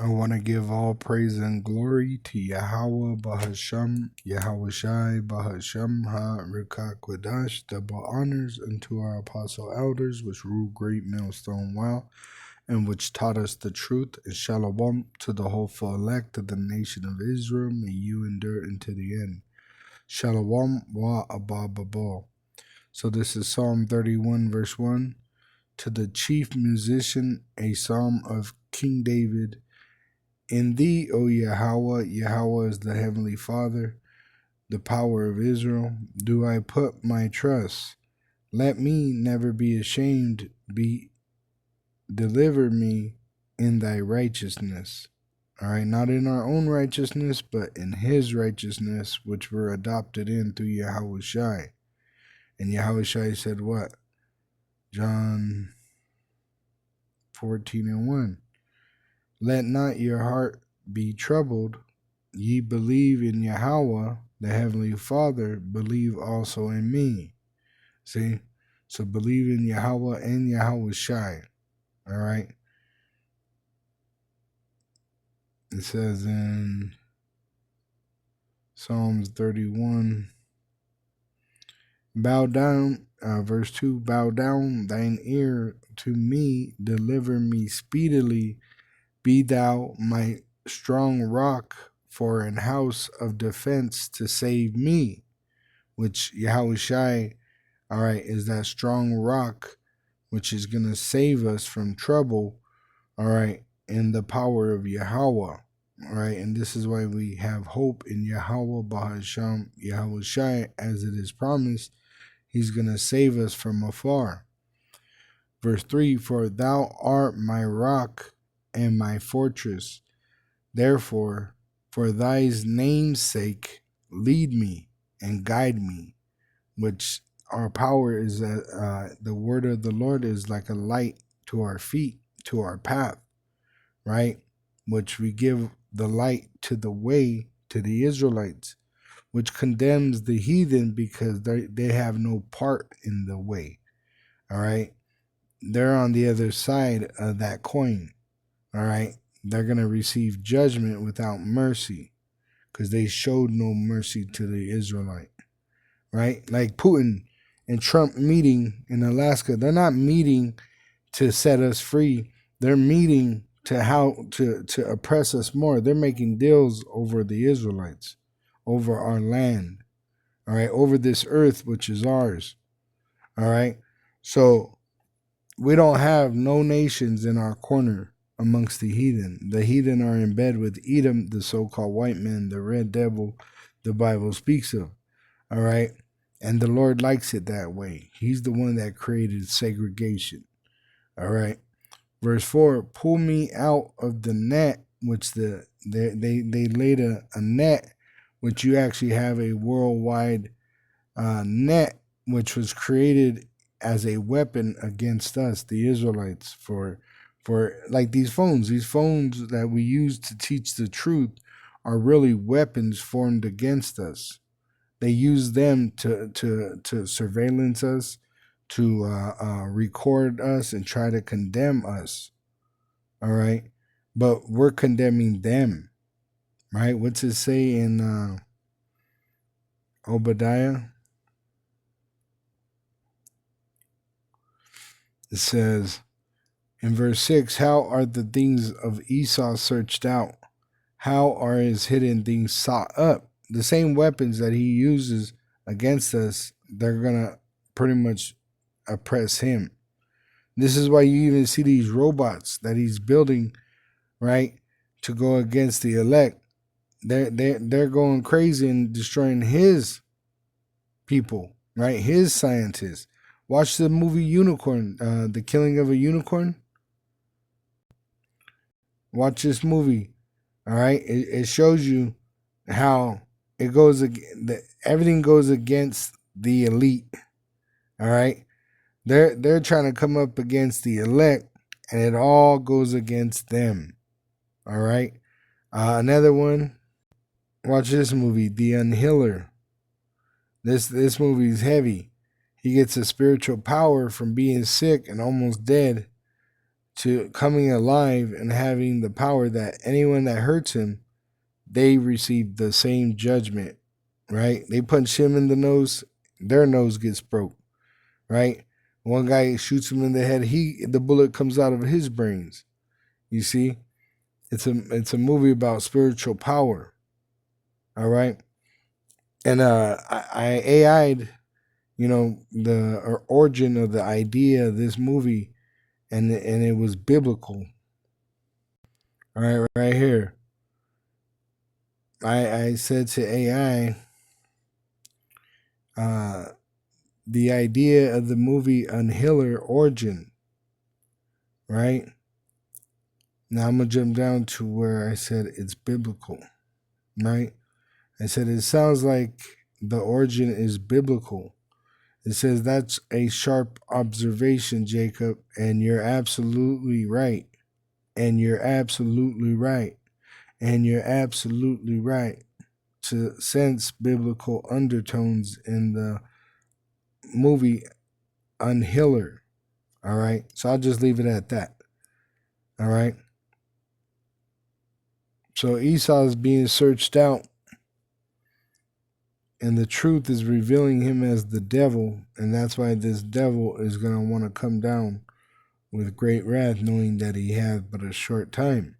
I want to give all praise and glory to Yahweh Bahasham, Yahweh Shai Bahasham Ha Rikakwadash, double honors unto our apostle elders, which ruled great millstone well, and which taught us the truth, and shalom to the hopeful elect of the nation of Israel. May you endure unto the end. Shalom wa abababo. So this is Psalm 31, verse 1. To the chief musician, a psalm of King David. In thee, O Yahweh, Yahweh is the heavenly Father, the power of Israel, do I put my trust. Let me never be ashamed, deliver me in thy righteousness. All right, not in our own righteousness, but in his righteousness, which we're adopted in through Yahweh Shai. And Yahweh Shai said what? John 14:1. Let not your heart be troubled. Ye believe in Yahweh, the Heavenly Father, believe also in me. See? So believe in Yahweh and Yahweh Shai. All right? It says in Psalms 31, bow down, verse 2, bow down thine ear to me, deliver me speedily. Be thou my strong rock for an house of defense to save me, which Yahweh Shai, all right, is that strong rock which is going to save us from trouble, all right, in the power of Yahweh, all right, and this is why we have hope in Yahweh Bahasham, Yahweh Shai, as it is promised. He's going to save us from afar. Verse 3, for thou art my rock and my fortress. Therefore, for thy name's sake, lead me and guide me, which our power is that the word of the Lord is like a light to our feet, to our path, right? Which we give the light to the way to the Israelites, which condemns the heathen because they have no part in the way, all right? They're on the other side of that coin. All right, they're going to receive judgment without mercy because they showed no mercy to the Israelite, right? Like Putin and Trump meeting in Alaska, they're not meeting to set us free. They're meeting to oppress us more. They're making deals over the Israelites, over our land, all right, over this earth, which is ours, all right? So we don't have no nations in our corner amongst the heathen. The heathen are in bed with Edom, the so-called white man, the red devil the Bible speaks of. All right? And the Lord likes it that way. He's the one that created segregation. All right? Verse 4, pull me out of the net, which they laid a net, which you actually have a worldwide net, which was created as a weapon against us, the Israelites, for like these phones that we use to teach the truth are really weapons formed against us. They use them to surveillance us, to record us and try to condemn us. All right, but we're condemning them, right? What's it say in Obadiah? It says in verse 6, how are the things of Esau searched out? How are his hidden things sought up? The same weapons that he uses against us, they're going to pretty much oppress him. This is why you even see these robots that he's building, right, to go against the elect. They're going crazy and destroying his people, right, his scientists. Watch the movie Unicorn, The Killing of a Unicorn. Watch this movie, all right? It shows you how it goes. Everything goes against the elite, all right? They're trying to come up against the elect, and it all goes against them, all right? Another one. Watch this movie, The Unhealer. This movie is heavy. He gets a spiritual power from being sick and almost dead to coming alive and having the power that anyone that hurts him, they receive the same judgment, right? They punch him in the nose, their nose gets broke, right? One guy shoots him in the head, the bullet comes out of his brains. You see? It's a movie about spiritual power. All right. And I AI'd, the origin of the idea of this movie, and it was biblical. All right here. I said to AI, the idea of the movie Unhiller Origin, right? Now I'm gonna jump down to where I said it's biblical, right? I said it sounds like the origin is biblical. It says that's a sharp observation, Jacob, and you're absolutely right. And you're absolutely right. And you're absolutely right to sense biblical undertones in the movie Unhiller. All right. So I'll just leave it at that. All right. So Esau is being searched out, and the truth is revealing him as the devil, and that's why this devil is going to want to come down with great wrath, knowing that he hath but a short time.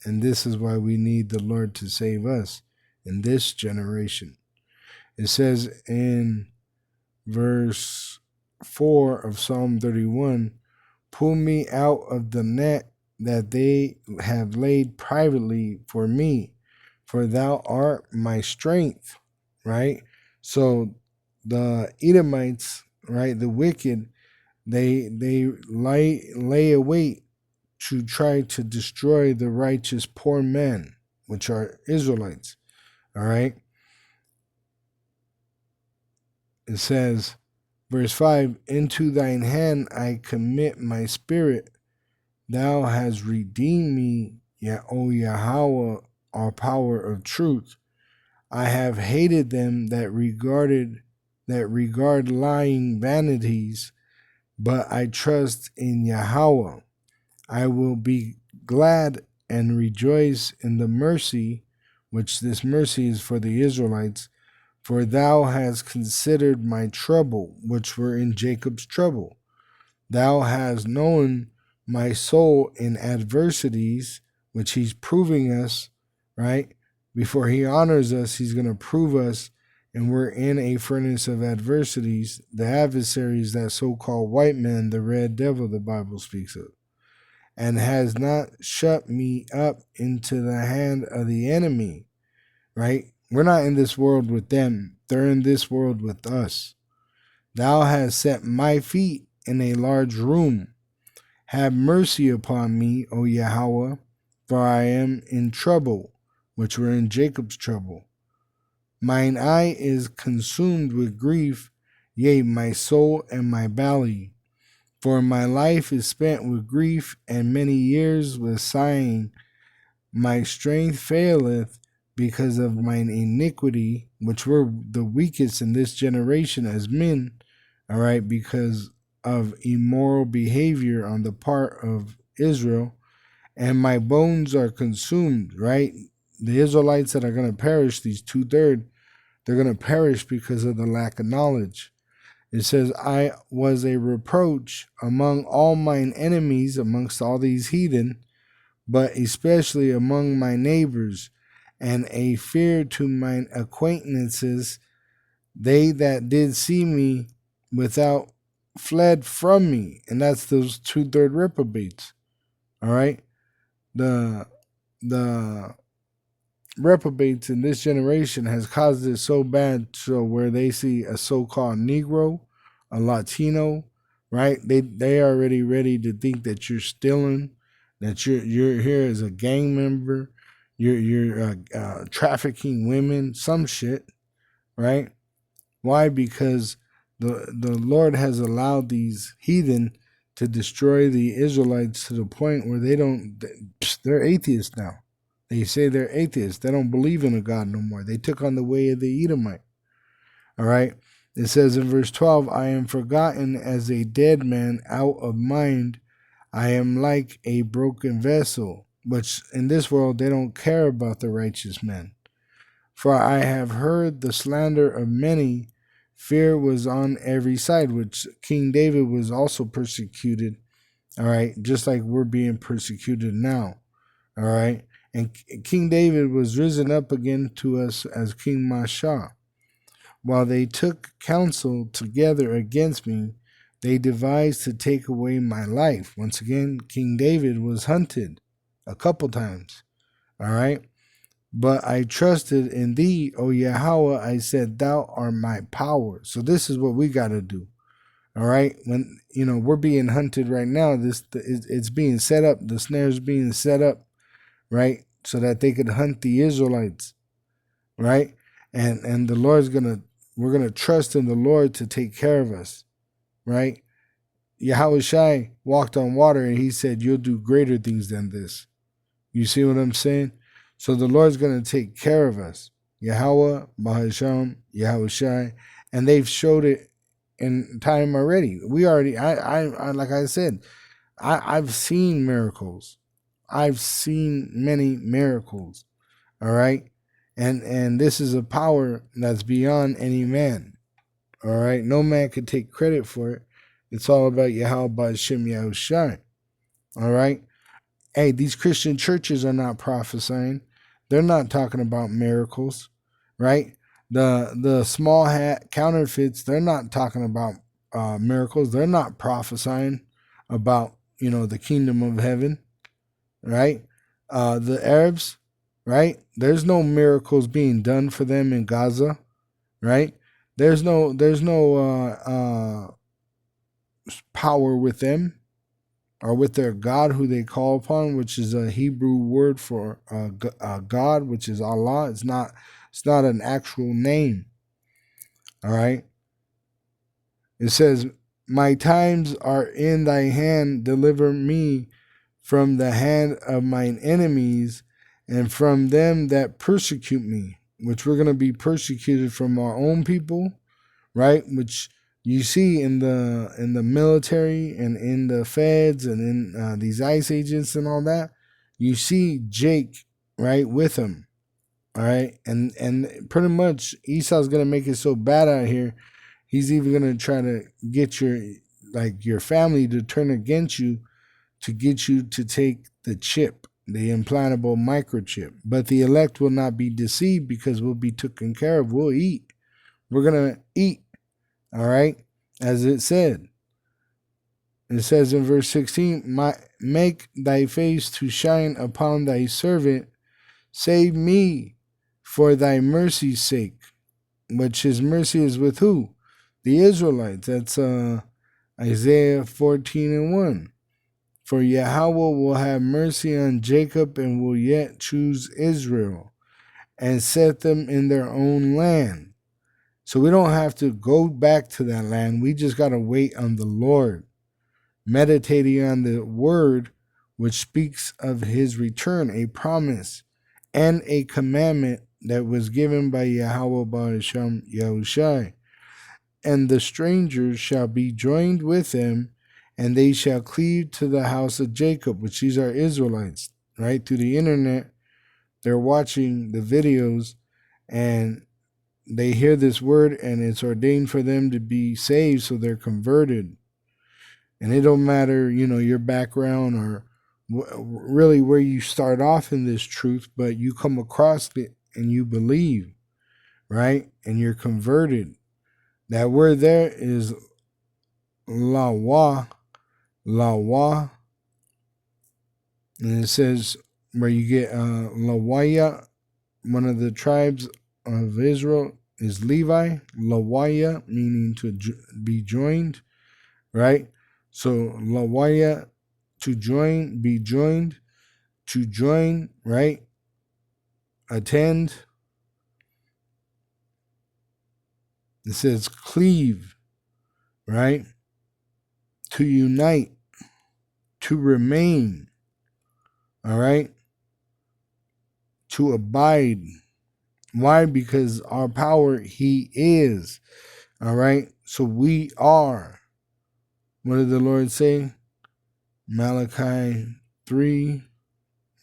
And this is why we need the Lord to save us in this generation. It says in verse 4 of Psalm 31, pull me out of the net that they have laid privately for me, for thou art my strength, right? So the Edomites, right, the wicked, they lay await to try to destroy the righteous poor men, which are Israelites. All right. It says, verse 5, into thine hand I commit my spirit. Thou hast redeemed me, O Yahweh, our power of truth. I have hated them that regard lying vanities, but I trust in Yahweh. I will be glad and rejoice in the mercy, which this mercy is for the Israelites, for thou hast considered my trouble, which were in Jacob's trouble. Thou hast known my soul in adversities, which he's proving us, right? Before he honors us, he's going to prove us, and we're in a furnace of adversities. The adversary is that so-called white man, the red devil the Bible speaks of, and has not shut me up into the hand of the enemy, right? We're not in this world with them. They're in this world with us. Thou hast set my feet in a large room. Have mercy upon me, O Yahweh, for I am in trouble, which were in Jacob's trouble. Mine eye is consumed with grief, yea, my soul and my belly. For my life is spent with grief, and many years with sighing. My strength faileth because of mine iniquity, which were the weakest in this generation as men, all right, because of immoral behavior on the part of Israel, and my bones are consumed, right? The Israelites that are going to perish, these 2/3, they're going to perish because of the lack of knowledge. It says, I was a reproach among all mine enemies, amongst all these heathen, but especially among my neighbors, and a fear to mine acquaintances. They that did see me without fled from me. And that's those 2/3 reprobates. All right. The reprobates in this generation has caused it so bad, so where they see a so-called Negro, a Latino, right? They are already ready to think that you're stealing, that you're here as a gang member, you're trafficking women, some shit, right? Why? Because the Lord has allowed these heathen to destroy the Israelites to the point where they're atheists now. They say they're atheists. They don't believe in a God no more. They took on the way of the Edomite. All right. It says in verse 12, I am forgotten as a dead man out of mind. I am like a broken vessel, which in this world they don't care about the righteous men. For I have heard the slander of many. Fear was on every side, which King David was also persecuted. All right, just like we're being persecuted now. All right, and King David was risen up again to us as King Masha. While they took counsel together against me, they devised to take away my life. Once again, King David was hunted a couple times. All right. But I trusted in thee, O Yahweh. I said, thou art my power. So this is what we got to do. All right. When, we're being hunted right now, it's being set up. The snare's being set up, right? So that they could hunt the Israelites, right? And the Lord's we're going to trust in the Lord to take care of us, right? Yahweh Shai walked on water and he said, you'll do greater things than this. You see what I'm saying? So the Lord's going to take care of us. Yahweh, Bahasham, Yahweh Shai. And they've showed it in time already. We already, I like I said, I've seen miracles. I've seen many miracles. All right. And this is a power that's beyond any man. All right. No man could take credit for it. It's all about Yahweh Bahasham, Yahweh Shai. All right. Hey, these Christian churches are not prophesying. They're not talking about miracles, right? The small hat counterfeits, they're not talking about miracles. They're not prophesying about, the kingdom of heaven, right? The Arabs, right? There's no miracles being done for them in Gaza, right? There's no power with them or with their God who they call upon, which is a Hebrew word for God, which is Allah. It's not an actual name. All right. It says, my times are in thy hand. Deliver me from the hand of mine enemies and from them that persecute me, which we're going to be persecuted from our own people, right? Which you see in the military and in the feds and in these ICE agents and all that. You see Jake, right, with him, all right, and pretty much Esau's gonna make it so bad out here. He's even gonna try to get your family to turn against you to get you to take the chip, the implantable microchip. But the elect will not be deceived because we'll be taken care of. We'll eat. We're gonna eat. All right, as it said. It says in verse 16, make thy face to shine upon thy servant. Save me for thy mercy's sake. Which his mercy is with who? The Israelites. That's Isaiah 14:1. For Yahweh will have mercy on Jacob and will yet choose Israel and set them in their own land. So we don't have to go back to that land. We just got to wait on the Lord, meditating on the word which speaks of his return, a promise and a commandment that was given by Yahweh Ba'asham Yahushai. And the strangers shall be joined with them, and they shall cleave to the house of Jacob, which these are Israelites, right? Through the internet, they're watching the videos, and they hear this word, and it's ordained for them to be saved, so they're converted. And it don't matter, your background or really where you start off in this truth, but you come across it and you believe, right? And you're converted. That word there is lawa, lawa. And it says where you get lawaya, one of the tribes of Israel is Levi, lawaya, meaning to be joined, right? So lawaya, to join, be joined, to join, right? Attend. It says cleave, right? To unite, to remain, all right? To abide. Why? Because our power, he is, all right? So we are. What did the Lord say? Malachi 3,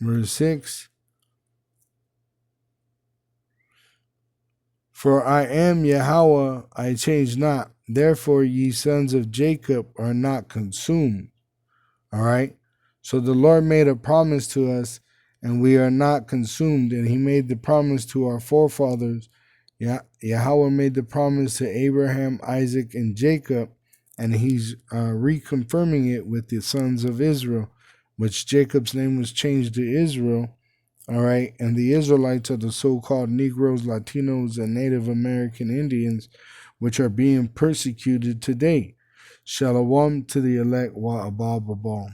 verse 6. For I am Yahweh, I change not. Therefore, ye sons of Jacob are not consumed. All right. So the Lord made a promise to us, and we are not consumed. And he made the promise to our forefathers. Yahweh made the promise to Abraham, Isaac, and Jacob, and he's reconfirming it with the sons of Israel, which Jacob's name was changed to Israel. All right. And the Israelites are the so-called Negroes, Latinos, and Native American Indians, which are being persecuted today. Shalom to the elect wa abal babal.